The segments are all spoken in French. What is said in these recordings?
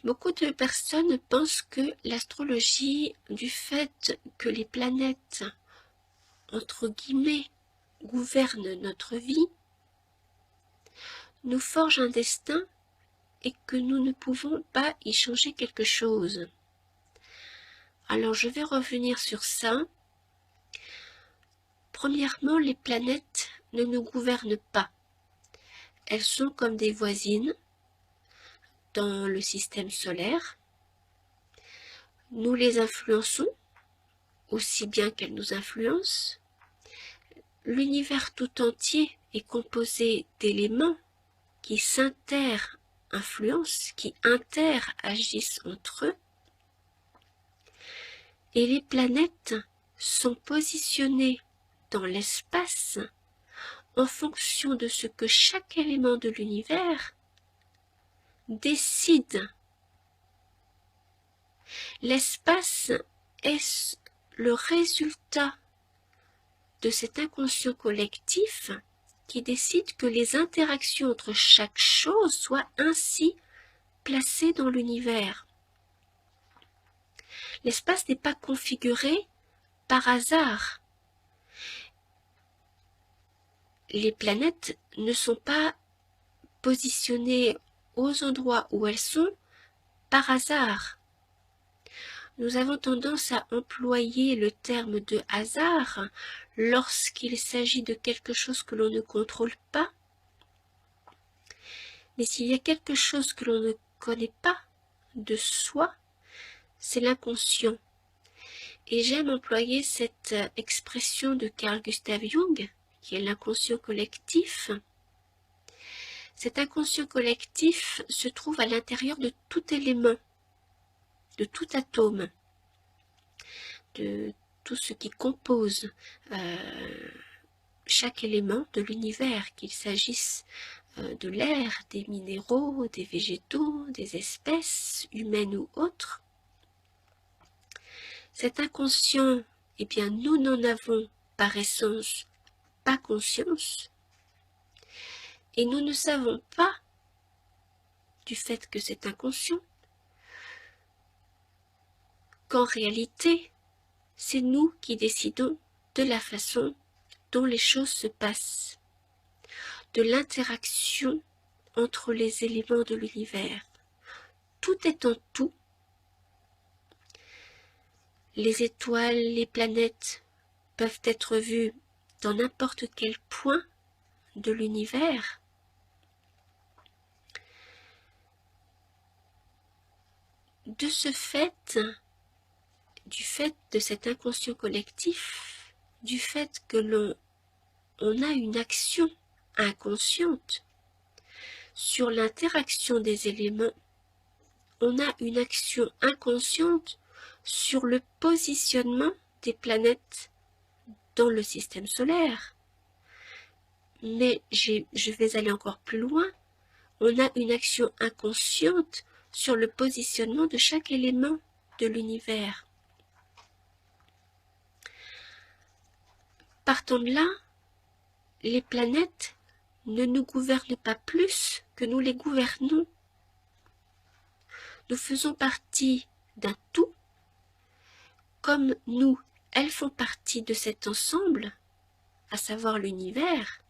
Beaucoup de personnes pensent que l'astrologie, du fait que les planètes, entre guillemets, gouvernent notre vie, nous forge un destin et que nous ne pouvons pas y changer quelque chose. Alors je vais revenir sur ça. Premièrement, les planètes ne nous gouvernent pas. Elles sont comme des voisines dans le système solaire. Nous les influençons aussi bien qu'elles nous influencent. L'univers tout entier est composé d'éléments qui s'inter-influencent, qui interagissent entre eux. Et les planètes sont positionnées dans l'espace en fonction de ce que chaque élément de l'univers décide. L'espace est le résultat de cet inconscient collectif qui décide que les interactions entre chaque chose soient ainsi placées dans l'univers. L'espace n'est pas configuré par hasard. Les planètes ne sont pas positionnées aux endroits où elles sont par hasard. Nous avons tendance à employer le terme de hasard lorsqu'il s'agit de quelque chose que l'on ne contrôle pas. Mais s'il y a quelque chose que l'on ne connaît pas de soi, c'est l'inconscient. Et j'aime employer cette expression de Carl Gustav Jung, qui est l'inconscient collectif. Cet inconscient collectif se trouve à l'intérieur de tout élément, de tout atome, de tout ce qui compose chaque élément de l'univers, qu'il s'agisse de l'air, des minéraux, des végétaux, des espèces humaines ou autres. Cet inconscient, eh bien, nous n'en avons par essence pas conscience, et nous ne savons pas, du fait que c'est inconscient, qu'en réalité, c'est nous qui décidons de la façon dont les choses se passent, de l'interaction entre les éléments de l'univers. Tout est en tout. Les étoiles, les planètes peuvent être vues dans n'importe quel point de l'univers. De ce fait, du fait de cet inconscient collectif, du fait que l'on a une action inconsciente sur l'interaction des éléments, on a une action inconsciente sur le positionnement des planètes dans le système solaire. Mais je vais aller encore plus loin. On a une action inconsciente sur le positionnement de chaque élément de l'univers. Partant de là, les planètes ne nous gouvernent pas plus que nous les gouvernons. Nous faisons partie d'un tout. Comme nous, elles font partie de cet ensemble, à savoir l'univers.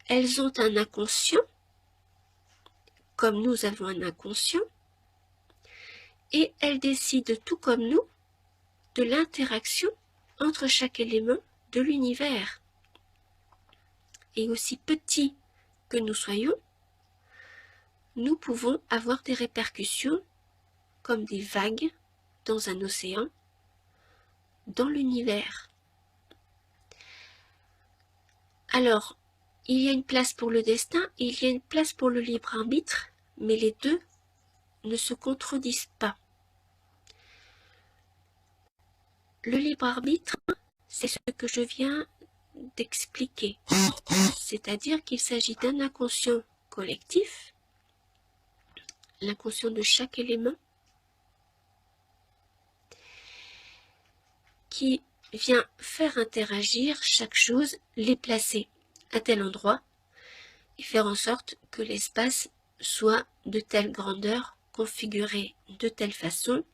Elles ont un inconscient, comme nous avons un inconscient, et elles décident tout comme nous de l'interaction entre chaque élément de l'univers. Et aussi petits que nous soyons, nous pouvons avoir des répercussions comme des vagues dans un océan, dans l'univers. Alors, il y a une place pour le destin et il y a une place pour le libre arbitre, mais les deux ne se contredisent pas. Le libre arbitre, c'est ce que je viens d'expliquer, c'est-à-dire qu'il s'agit d'un inconscient collectif, l'inconscient de chaque élément, qui vient faire interagir chaque chose, les placer à tel endroit et faire en sorte que l'espace soit de telle grandeur configurés de telle façon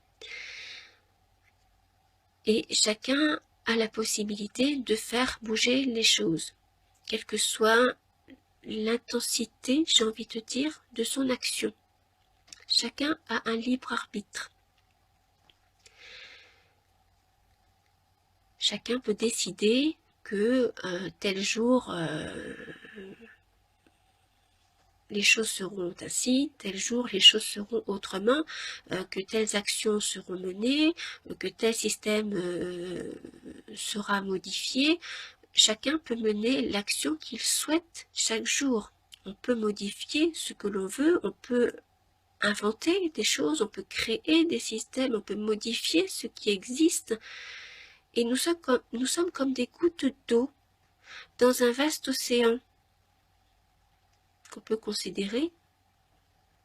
et chacun a la possibilité de faire bouger les choses, quelle que soit l'intensité, j'ai envie de dire, de son action. Chacun a un libre arbitre. Chacun peut décider que tel jour les choses seront ainsi, tel jour les choses seront autrement, que telles actions seront menées, que tel système sera modifié. Chacun peut mener l'action qu'il souhaite chaque jour. On peut modifier ce que l'on veut, on peut inventer des choses, on peut créer des systèmes, on peut modifier ce qui existe. Et nous sommes comme des gouttes d'eau dans un vaste océan qu'on peut considérer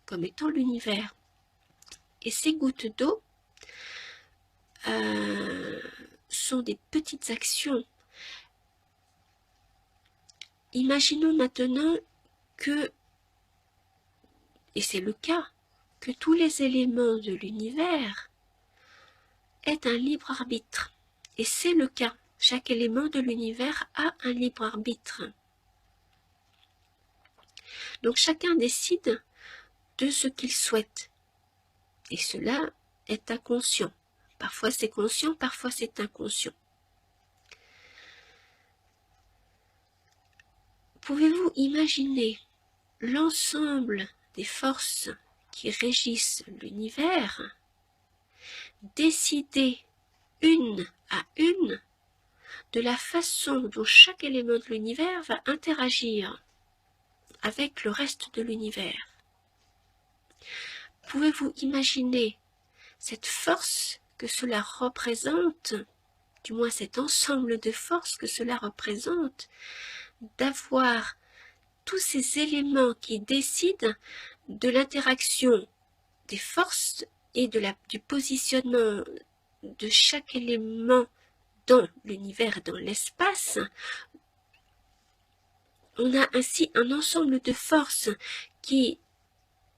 comme étant l'univers. Et ces gouttes d'eau sont des petites actions. Imaginons maintenant que, et c'est le cas, que tous les éléments de l'univers aient un libre arbitre. Et c'est le cas. Chaque élément de l'univers a un libre arbitre. Donc chacun décide de ce qu'il souhaite. Et cela est inconscient. Parfois c'est conscient, parfois c'est inconscient. Pouvez-vous imaginer l'ensemble des forces qui régissent l'univers décider une à une de la façon dont chaque élément de l'univers va interagir avec le reste de l'univers? Pouvez-vous imaginer cette force que cela représente, du moins cet ensemble de forces que cela représente, d'avoir tous ces éléments qui décident de l'interaction des forces et du positionnement de chaque élément dans l'univers et dans l'espace? On a ainsi un ensemble de forces qui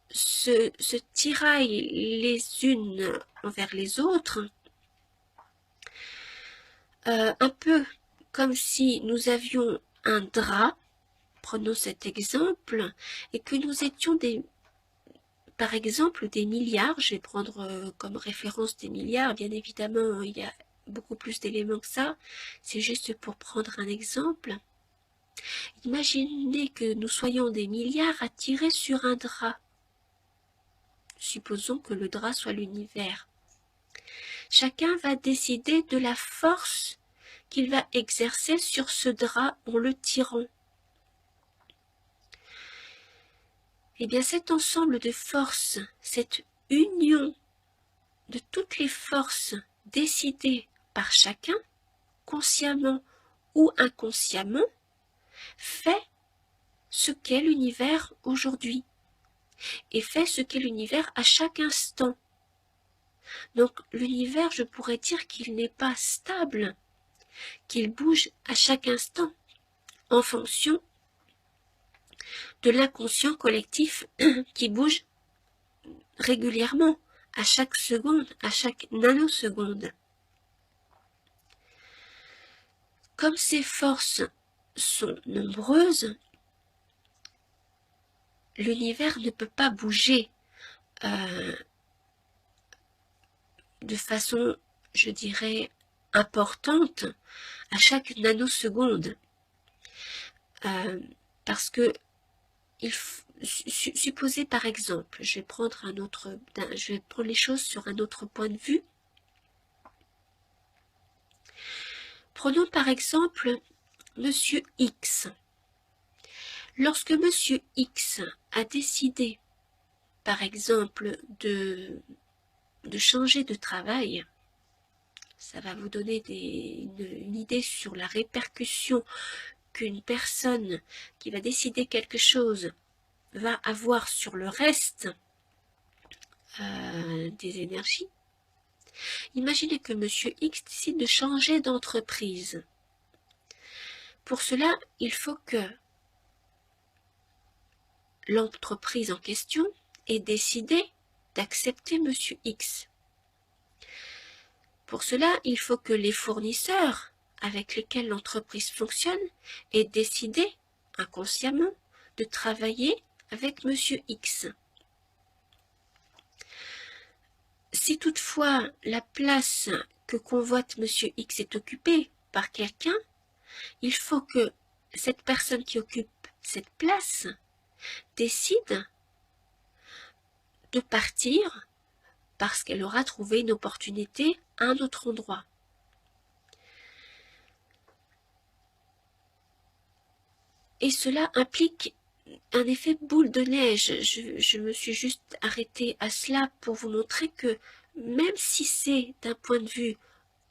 se tiraillent les unes envers les autres, un peu comme si nous avions un drap, prenons cet exemple, et que nous étions par exemple des milliards. Je vais prendre comme référence des milliards, bien évidemment il y a beaucoup plus d'éléments que ça, c'est juste pour prendre un exemple. Imaginez que nous soyons des milliards à tirer sur un drap. Supposons que le drap soit l'univers. Chacun va décider de la force qu'il va exercer sur ce drap en le tirant. Eh bien, cet ensemble de forces, cette union de toutes les forces décidées par chacun, consciemment ou inconsciemment, fait ce qu'est l'univers aujourd'hui et fait ce qu'est l'univers à chaque instant. Donc l'univers, je pourrais dire qu'il n'est pas stable, qu'il bouge à chaque instant en fonction de l'inconscient collectif qui bouge régulièrement, à chaque seconde, à chaque nanoseconde. Comme ces forces sont nombreuses, l'univers ne peut pas bouger de façon, je dirais, importante à chaque nanoseconde. Parce que supposez par exemple, je vais prendre les choses sur un autre point de vue. Prenons par exemple Monsieur X. Lorsque Monsieur X a décidé, par exemple, de changer de travail, ça va vous donner une idée sur la répercussion qu'une personne qui va décider quelque chose va avoir sur le reste des énergies. Imaginez que Monsieur X décide de changer d'entreprise. Pour cela, il faut que l'entreprise en question ait décidé d'accepter Monsieur X. Pour cela, il faut que les fournisseurs avec lesquels l'entreprise fonctionne aient décidé inconsciemment de travailler avec Monsieur X. Si toutefois la place que convoite Monsieur X est occupée par quelqu'un, il faut que cette personne qui occupe cette place décide de partir parce qu'elle aura trouvé une opportunité à un autre endroit. Et cela implique un effet boule de neige. Je me suis juste arrêtée à cela pour vous montrer que même si c'est d'un point de vue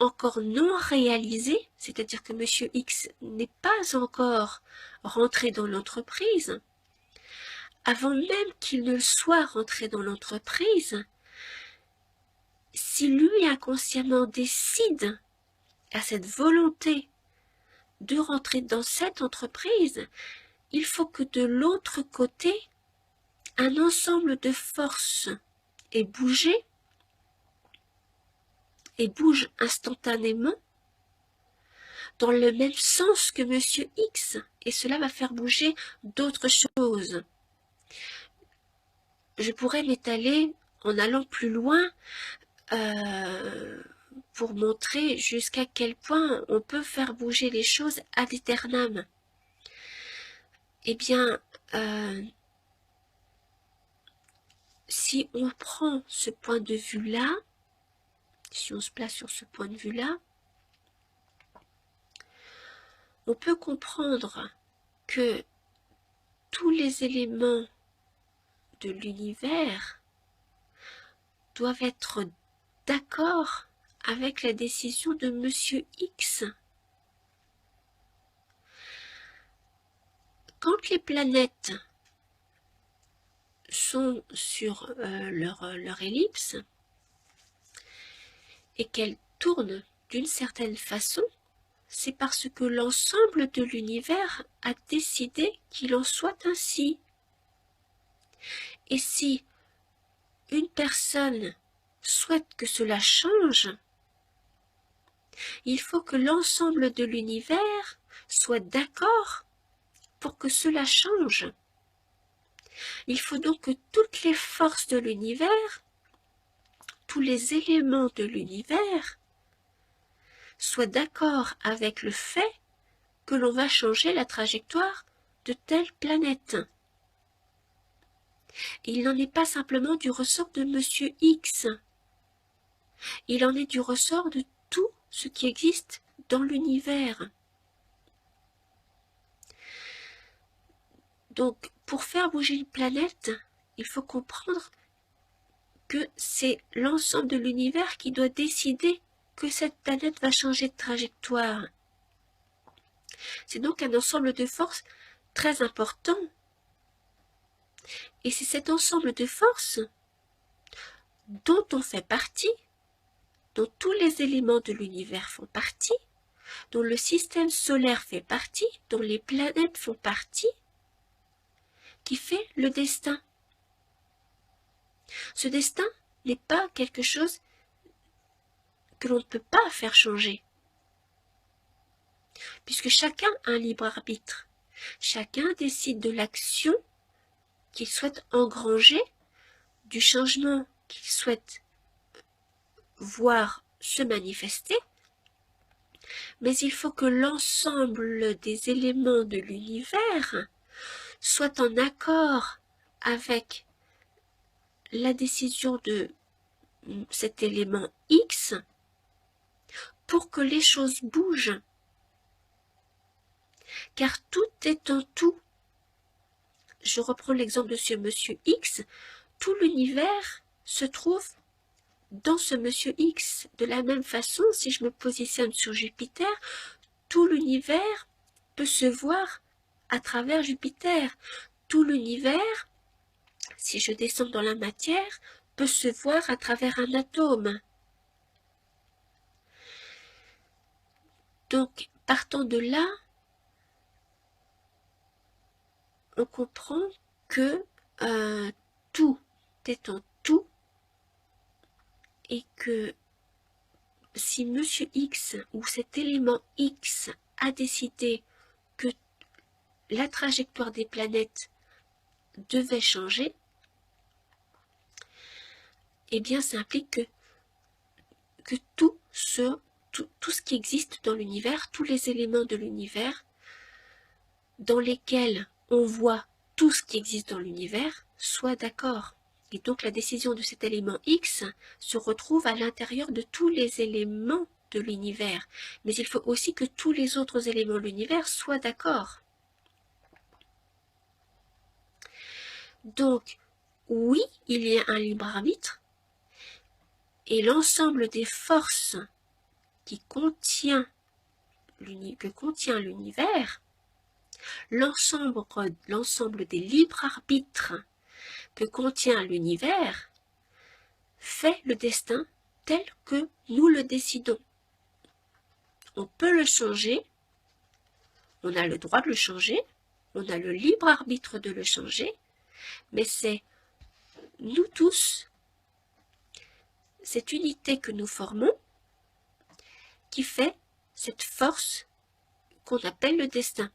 encore non réalisé, c'est-à-dire que Monsieur X n'est pas encore rentré dans l'entreprise, avant même qu'il ne soit rentré dans l'entreprise, si lui inconsciemment décide à cette volonté de rentrer dans cette entreprise, il faut que de l'autre côté, un ensemble de forces ait bougé et bouge instantanément dans le même sens que Monsieur X, et cela va faire bouger d'autres choses. Je pourrais m'étaler en allant plus loin pour montrer jusqu'à quel point on peut faire bouger les choses ad aeternam. Eh bien, si on prend ce point de vue-là, si on se place sur ce point de vue-là, on peut comprendre que tous les éléments de l'univers doivent être d'accord avec la décision de Monsieur X. Quand les planètes sont sur leur ellipse et qu'elles tournent d'une certaine façon, c'est parce que l'ensemble de l'univers a décidé qu'il en soit ainsi. Et si une personne souhaite que cela change, il faut que l'ensemble de l'univers soit d'accord pour que cela change. Il faut donc que toutes les forces de l'univers, tous les éléments de l'univers, soient d'accord avec le fait que l'on va changer la trajectoire de telle planète. Il n'en est pas simplement du ressort de Monsieur X. Il en est du ressort de tout ce qui existe dans l'univers. Donc, pour faire bouger une planète, il faut comprendre que c'est l'ensemble de l'univers qui doit décider que cette planète va changer de trajectoire. C'est donc un ensemble de forces très important. Et c'est cet ensemble de forces dont on fait partie, dont tous les éléments de l'univers font partie, dont le système solaire fait partie, dont les planètes font partie, qui fait le destin. Ce destin n'est pas quelque chose que l'on ne peut pas faire changer, puisque chacun a un libre arbitre. Chacun décide de l'action qu'il souhaite engranger, du changement qu'il souhaite voir se manifester, mais il faut que l'ensemble des éléments de l'univers soient en accord avec la décision de cet élément X pour que les choses bougent. Car tout est en tout. Je reprends l'exemple de ce Monsieur X. Tout l'univers se trouve dans ce Monsieur X. De la même façon, si je me positionne sur Jupiter, tout l'univers peut se voir à travers Jupiter. Tout l'univers, si je descends dans la matière, peut se voir à travers un atome. Donc, partant de là, on comprend que tout est en tout et que si Monsieur X ou cet élément X a décidé que la trajectoire des planètes devait changer, eh bien ça implique que tout ce qui existe dans l'univers, tous les éléments de l'univers dans lesquels on voit tout ce qui existe dans l'univers, soient d'accord. Et donc la décision de cet élément X se retrouve à l'intérieur de tous les éléments de l'univers. Mais il faut aussi que tous les autres éléments de l'univers soient d'accord. Donc, oui, il y a un libre arbitre, et l'ensemble des forces que contient l'univers, l'ensemble des libres arbitres que contient l'univers, fait le destin tel que nous le décidons. On peut le changer, on a le droit de le changer, on a le libre arbitre de le changer, mais c'est nous tous, cette unité que nous formons, qui fait cette force qu'on appelle le destin.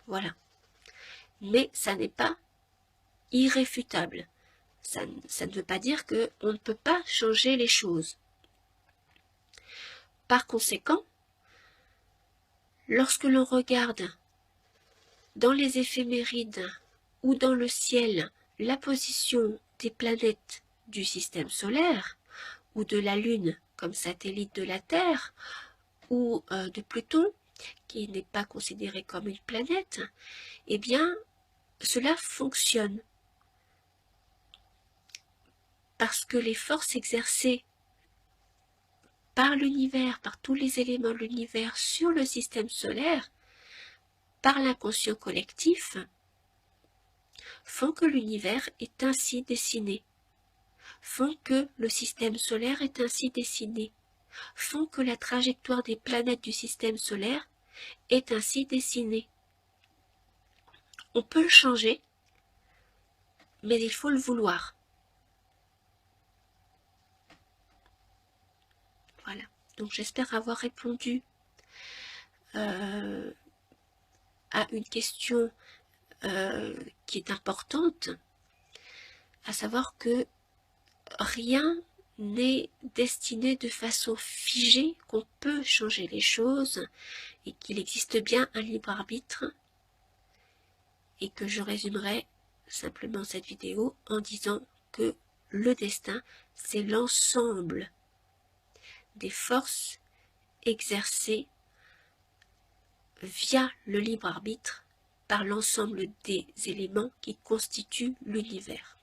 Voilà. Mais ça n'est pas irréfutable. Ça ne veut pas dire qu'on ne peut pas changer les choses. Par conséquent, lorsque l'on regarde dans les éphémérides ou dans le ciel la position des planètes du système solaire, ou de la Lune comme satellite de la Terre, ou de Pluton, qui n'est pas considéré comme une planète, eh bien, cela fonctionne. Parce que les forces exercées par l'univers, par tous les éléments de l'univers sur le système solaire, par l'inconscient collectif, font que l'univers est ainsi dessiné, font que le système solaire est ainsi dessiné, font que la trajectoire des planètes du système solaire est ainsi dessinée. On peut le changer, mais il faut le vouloir. Voilà. Donc j'espère avoir répondu à une question qui est importante, à savoir que rien n'est destiné de façon figée, qu'on peut changer les choses et qu'il existe bien un libre arbitre, et que je résumerai simplement cette vidéo en disant que le destin, c'est l'ensemble des forces exercées via le libre arbitre par l'ensemble des éléments qui constituent l'univers.